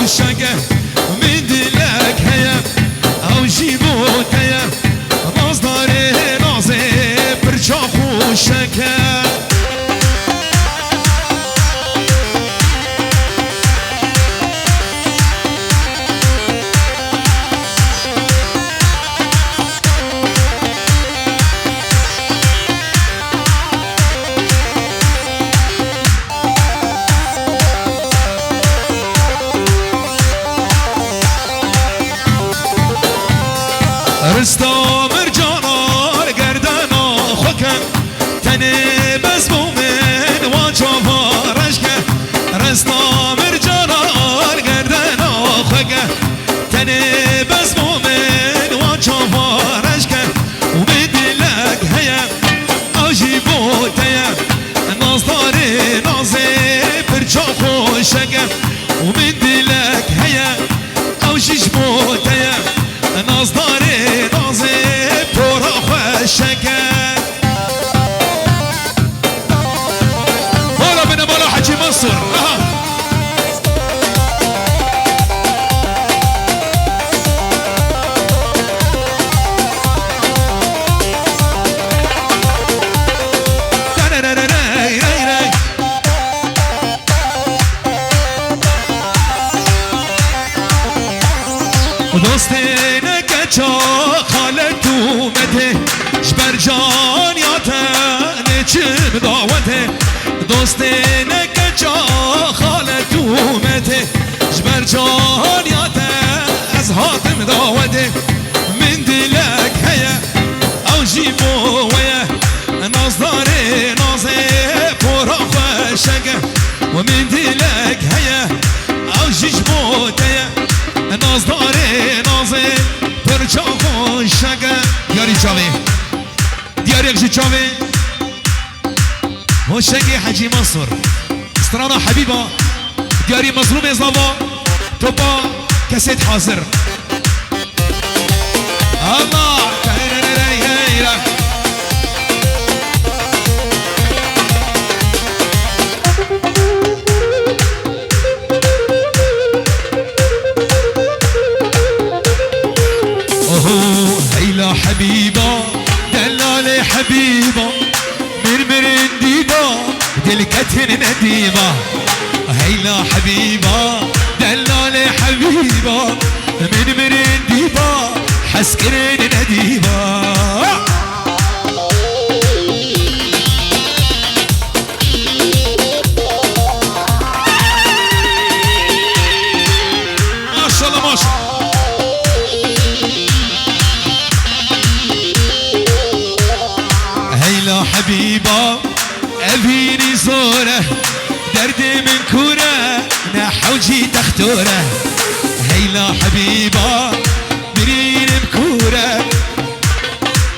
خوشگه من دلک هیا او جیبوت هیا ناز داره نازه پرچا خوشگه رستا مرجانا گردانا خوکم تنه بس بومن واجابا رشکه رستا مرجانا گردانا خوکم تنه بس بومن واجابا رشکه ومن دلک هیا آجی بوت هیا نازداره نازه پرچا خوشگه ومن دلک هیا آجیش بوت هیا نازداره نازه پورا خوشگه بالا بینه بالا حجی منصور دوستینه که چا خالت اومده جبر جان یا تنه چم دعوته دوستینه که چا خالت اومده جبر جان یا تنه از حاتم دعوته من دلک هیا او جیبو ویا نازداره نازه پورا خوشگه و من دلک هیا او جیبو تیا نازداره نازه پرچا خوشگه دیاری چاوی دیاری اکشی چاوی خوشگه حجی منصور استرانا حبیبا دیاری مظلوم ازلاوا توبا کسید حاضر الله حبيبا دلال حبيبا مرمر ديبا دلكتن نديبا هيلا حبيبا دلال حبيبا مرمر ديبا حسكرن نديبا ما شاء الله ما شاء الله حبيبا أبيني زوره درد من كوره نحوجي تختوره هيلا حبيبا برين بكوره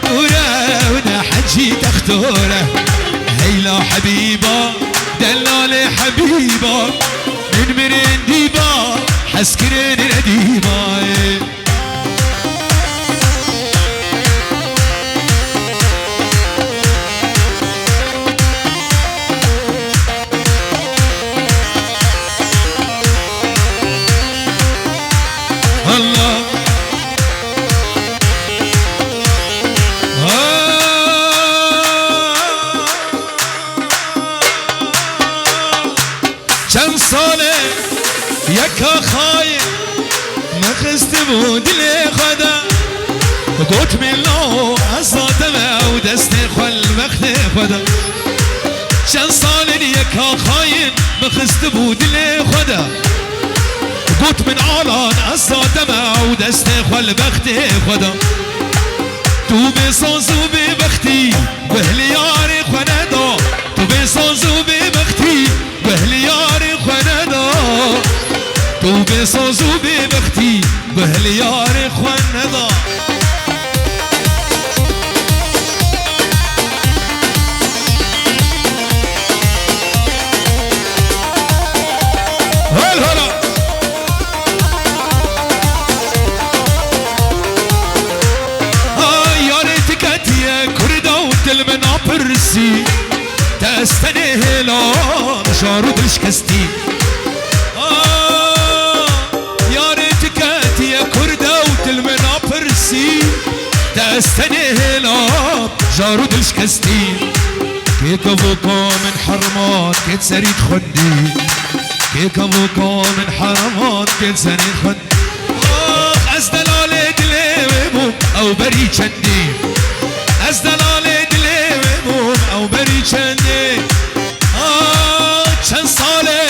كوره ونحجي تختوره هيلا حبيبا دلال حبيبا من مرين ديبا حسكرين نديبا چند ساله یکا خواهی مخست بود دل خدا گوت ملو از ذاتم و دست خل وقت خدا چند ساله یکا خواهی مخست بود دل خدا گوت من آلان از ذاتم و دست خل وقت خدا تو بسازو به وقتی وهل یار خندا تو بسازو به وقتی وهل یار خندا تو بسازو به وقتی وهل یار خندا هل هلا المنا برسي تستني هلا شارو دلش كستي جارود الشكستي كيك ابوكا من حرمات كيت سريد خدي كيك ابوكا من حرمات كيت سريد خدي از دلالة دليمو او بري چندي از دلالة دليمو او بري چندي چند ساله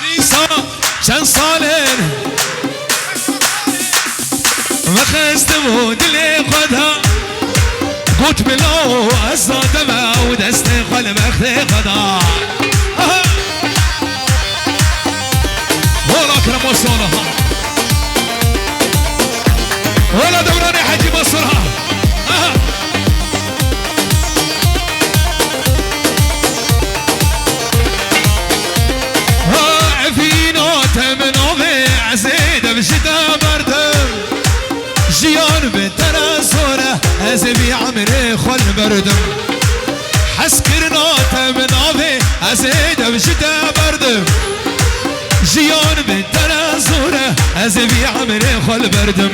نیسا چند ساله وخستمو دلي خدها قلت بلو الصدمة ودستي قلب اختي خدا ولا اكرم وصولها ولا دوراني حجي بصرها في نوتة من أمي عزيدة بشتا بردم جيان بالتناسورة أزبي عمري خل بردم حسكر نوتة من أمي عزيدة بشتا بردم جيان بالتناسورة أزبي عمري خل بردم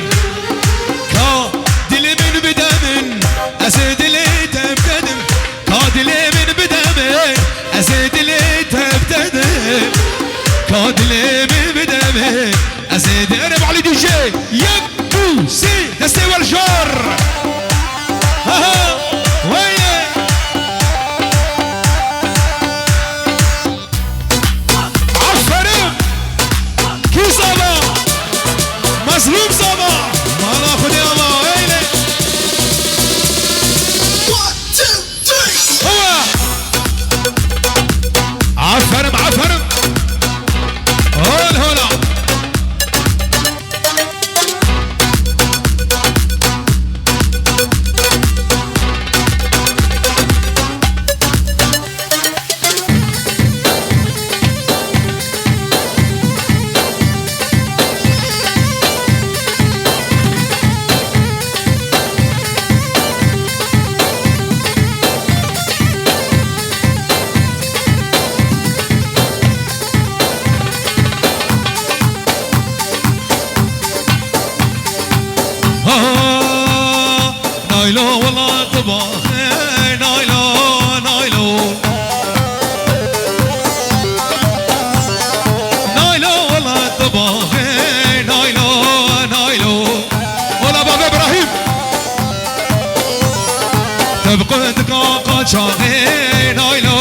كا دلي من بدمن أزيد لي تبتدم كا دلي من بدمن أزيد لي تبتدم كادلي من بدمي أزيد أنا علي دي جي يبو سي دستي والجار ها وين عفرم كي صبا مظلوم صبا ما ناخد يا ما وين هو عفرم عفرم هلا نايلو والله طباخ نايلو نايلو نايلو والله طباخ نايلو نايلو ولا بابا ابراهيم تبقى دقاقة شاغي نايلو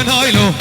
نايلو